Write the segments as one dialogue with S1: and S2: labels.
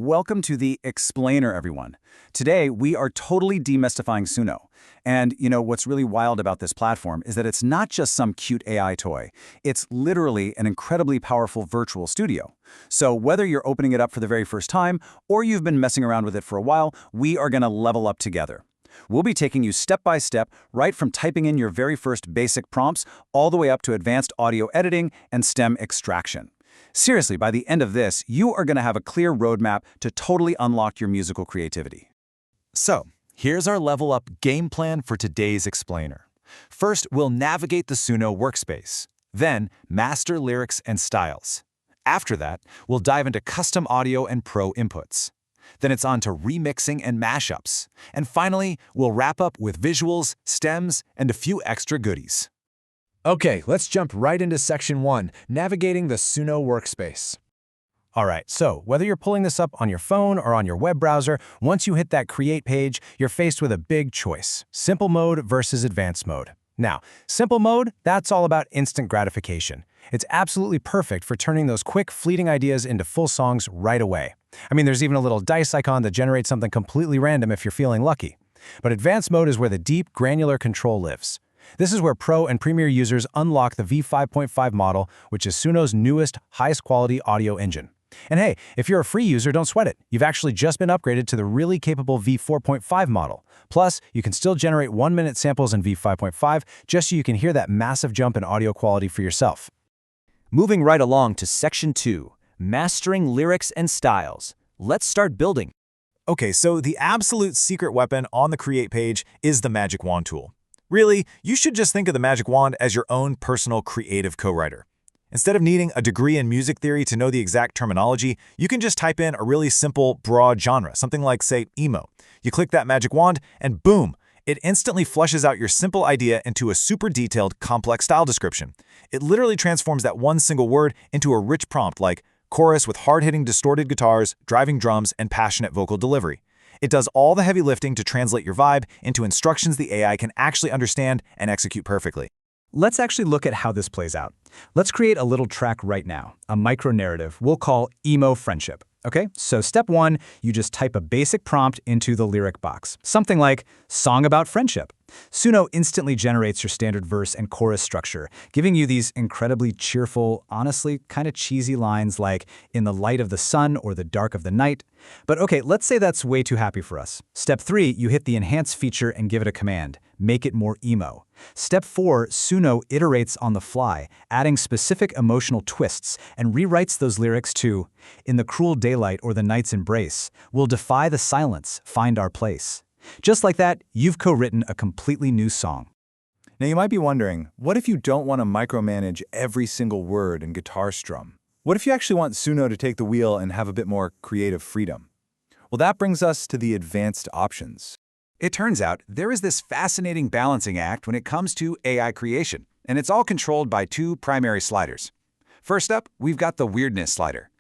S1: Welcome to the Explainer, everyone. Today, we are totally demystifying Suno. And what's really wild about this platform is that it's not just some cute AI toy. It's literally an incredibly powerful virtual studio. So whether you're opening it up for the very first time or you've been messing around with it for a while, we are going to level up together. We'll be taking you step by step, right from typing in your very first basic prompts all the way up to advanced audio editing and stem extraction. Seriously, by the end of this, you are going to have a clear roadmap to totally unlock your musical creativity.
S2: So, here's our level up game plan for today's explainer. First, we'll navigate the Suno workspace. Then, master lyrics and styles. After that, we'll dive into custom audio and pro inputs. Then it's on to remixing and mashups. And finally, we'll wrap up with visuals, stems, and a few extra goodies.
S3: Okay, let's jump right into Section 1, navigating the Suno workspace.
S4: All right, so whether you're pulling this up on your phone or on your web browser, once you hit that Create page, you're faced with a big choice: Simple Mode versus Advanced Mode. Now, Simple Mode, that's all about instant gratification. It's absolutely perfect for turning those quick, fleeting ideas into full songs right away. I mean, there's even a little dice icon that generates something completely random if you're feeling lucky. But Advanced Mode is where the deep, granular control lives. This is where Pro and Premier users unlock the V5.5 model, which is Suno's newest, highest quality audio engine. And hey, if you're a free user, don't sweat it. You've actually just been upgraded to the really capable V4.5 model. Plus, you can still generate 1-minute samples in V5.5 just so you can hear that massive jump in audio quality for yourself.
S5: Moving right along to Section 2, Mastering Lyrics and Styles. Let's start building.
S2: Okay, so the absolute secret weapon on the Create page is the Magic Wand tool. Really, you should just think of the Magic Wand as your own personal creative co-writer. Instead of needing a degree in music theory to know the exact terminology, you can just type in a really simple, broad genre, something like, say, emo. You click that Magic Wand, and boom! It instantly flushes out your simple idea into a super detailed, complex style description. It literally transforms that one single word into a rich prompt like chorus with hard-hitting distorted guitars, driving drums, and passionate vocal delivery. It does all the heavy lifting to translate your vibe into instructions the AI can actually understand and execute perfectly.
S1: Let's actually look at how this plays out. Let's create a little track right now, a micro-narrative we'll call Emo Friendship. Okay, so step 1, you just type a basic prompt into the lyric box. Something like, song about friendship. Suno instantly generates your standard verse and chorus structure, giving you these incredibly cheerful, honestly kind of cheesy lines like, in the light of the sun or the dark of the night. But okay, let's say that's way too happy for us. Step 3, you hit the Enhance feature and give it a command. Make it more emo. Step 4, Suno iterates on the fly, adding specific emotional twists and rewrites those lyrics to, in the cruel daylight or the night's embrace, we'll defy the silence, find our place. Just like that, you've co-written a completely new song.
S6: Now you might be wondering, what if you don't want to micromanage every single word and guitar strum? What if you actually want Suno to take the wheel and have a bit more creative freedom? Well, that brings us to the advanced options.
S1: It turns out there is this fascinating balancing act when it comes to AI creation, and it's all controlled by 2 primary sliders. First up, we've got the weirdness slider.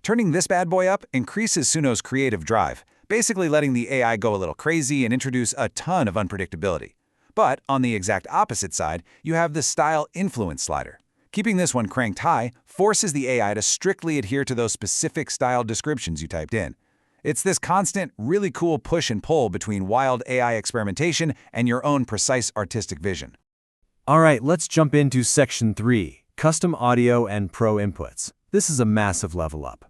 S1: Turning this bad boy up increases Suno's creative drive, basically letting the AI go a little crazy and introduce a ton of unpredictability. But on the exact opposite side, you have the style influence slider. Keeping this one cranked high forces the AI to strictly adhere to those specific style descriptions you typed in. It's this constant, really cool push and pull between wild AI experimentation and your own precise artistic vision.
S4: All right, let's jump into Section 3, Custom Audio and Pro Inputs. This is a massive level up.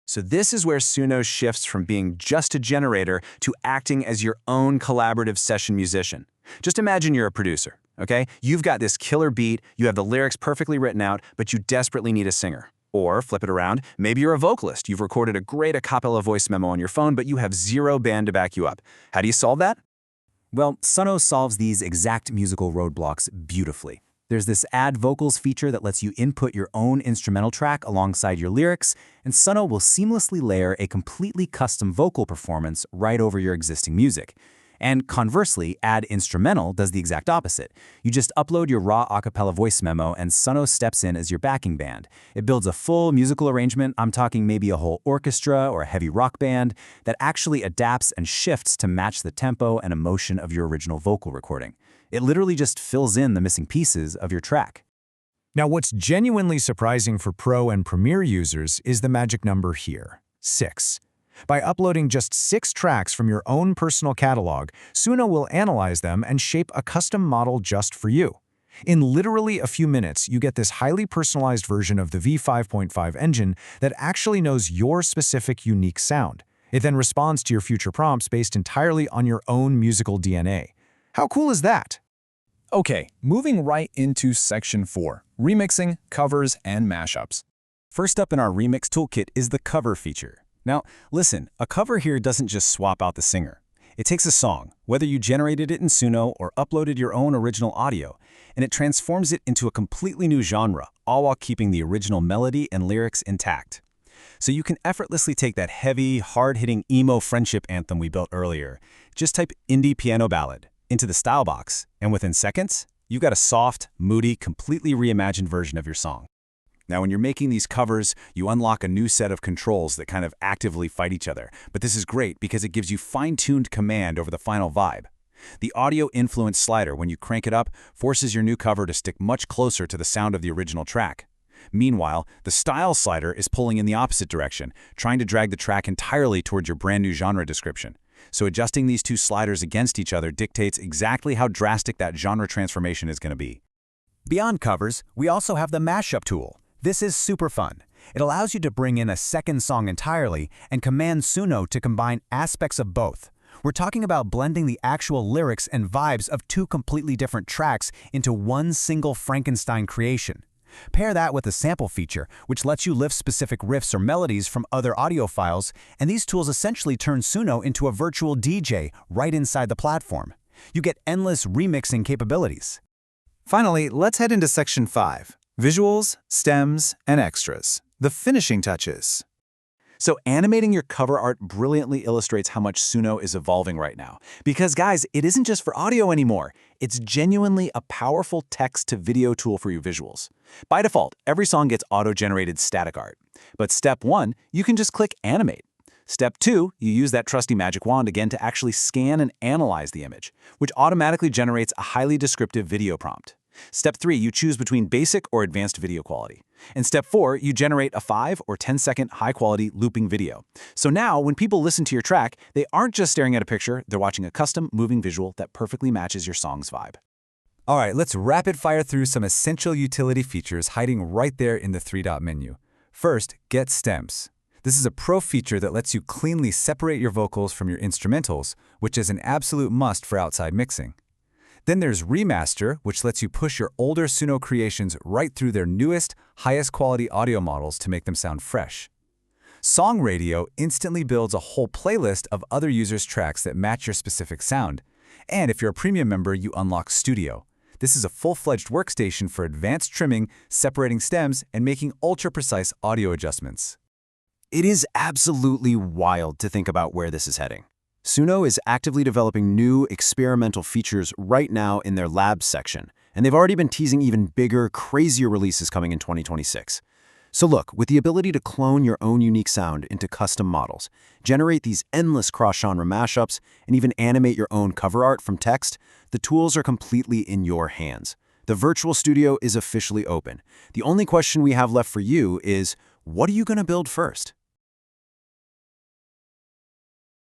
S4: So this is where Suno shifts from being just a generator to acting as your own collaborative session musician. Just imagine you're a producer, okay? You've got this killer beat, you have the lyrics perfectly written out, but you desperately need a singer. Or, flip it around, maybe you're a vocalist. You've recorded a great a cappella voice memo on your phone, but you have 0 band to back you up. How do you solve that?
S5: Well, Suno solves these exact musical roadblocks beautifully. There's this Add Vocals feature that lets you input your own instrumental track alongside your lyrics, and Suno will seamlessly layer a completely custom vocal performance right over your existing music. And conversely, Add Instrumental does the exact opposite. You just upload your raw a cappella voice memo and Suno steps in as your backing band. It builds a full musical arrangement, I'm talking maybe a whole orchestra or a heavy rock band, that actually adapts and shifts to match the tempo and emotion of your original vocal recording. It literally just fills in the missing pieces of your track.
S3: Now, what's genuinely surprising for Pro and Premier users is the magic number here, 6.
S4: By uploading just 6 tracks from your own personal catalog, Suno will analyze them and shape a custom model just for you. In literally a few minutes, you get this highly personalized version of the V5.5 engine that actually knows your specific unique sound. It then responds to your future prompts based entirely on your own musical DNA. How cool is that?
S3: Okay, moving right into Section 4, remixing, covers, and mashups.
S5: First up in our remix toolkit is the cover feature. Now, listen, a cover here doesn't just swap out the singer. It takes a song, whether you generated it in Suno or uploaded your own original audio, and it transforms it into a completely new genre, all while keeping the original melody and lyrics intact. So you can effortlessly take that heavy, hard-hitting emo friendship anthem we built earlier, just type indie piano ballad into the style box, and within seconds, you've got a soft, moody, completely reimagined version of your song. Now, when you're making these covers, you unlock a new set of controls that kind of actively fight each other. But this is great because it gives you fine-tuned command over the final vibe. The audio influence slider, when you crank it up, forces your new cover to stick much closer to the sound of the original track. Meanwhile, the style slider is pulling in the opposite direction, trying to drag the track entirely towards your brand new genre description. So adjusting these two sliders against each other dictates exactly how drastic that genre transformation is going to be. Beyond covers, we also have the mashup tool. This is super fun. It allows you to bring in a second song entirely and command Suno to combine aspects of both. We're talking about blending the actual lyrics and vibes of 2 completely different tracks into one single Frankenstein creation. Pair that with the sample feature, which lets you lift specific riffs or melodies from other audio files, and these tools essentially turn Suno into a virtual DJ right inside the platform. You get endless remixing capabilities.
S6: Finally, let's head into Section 5, visuals, stems, and extras, the finishing touches.
S5: So animating your cover art brilliantly illustrates how much Suno is evolving right now. Because guys, it isn't just for audio anymore. It's genuinely a powerful text-to-video tool for your visuals. By default, every song gets auto-generated static art. But step 1, you can just click Animate. Step 2, you use that trusty magic wand again to actually scan and analyze the image, which automatically generates a highly descriptive video prompt. Step 3, you choose between basic or advanced video quality. And step 4, you generate a 5 or 10-second high-quality looping video. So now, when people listen to your track, they aren't just staring at a picture, they're watching a custom moving visual that perfectly matches your song's vibe.
S3: All right, let's rapid fire through some essential utility features hiding right there in the 3-dot menu. First, get stems. This is a pro feature that lets you cleanly separate your vocals from your instrumentals, which is an absolute must for outside mixing. Then there's Remaster, which lets you push your older Suno creations right through their newest, highest quality audio models to make them sound fresh. Song Radio instantly builds a whole playlist of other users' tracks that match your specific sound. And if you're a premium member, you unlock Studio. This is a full-fledged workstation for advanced trimming, separating stems, and making ultra-precise audio adjustments.
S5: It is absolutely wild to think about where this is heading. Suno is actively developing new experimental features right now in their labs section, and they've already been teasing even bigger, crazier releases coming in 2026. So look, with the ability to clone your own unique sound into custom models, generate these endless cross-genre mashups, and even animate your own cover art from text, the tools are completely in your hands. The virtual studio is officially open. The only question we have left for you is, what are you going to build first?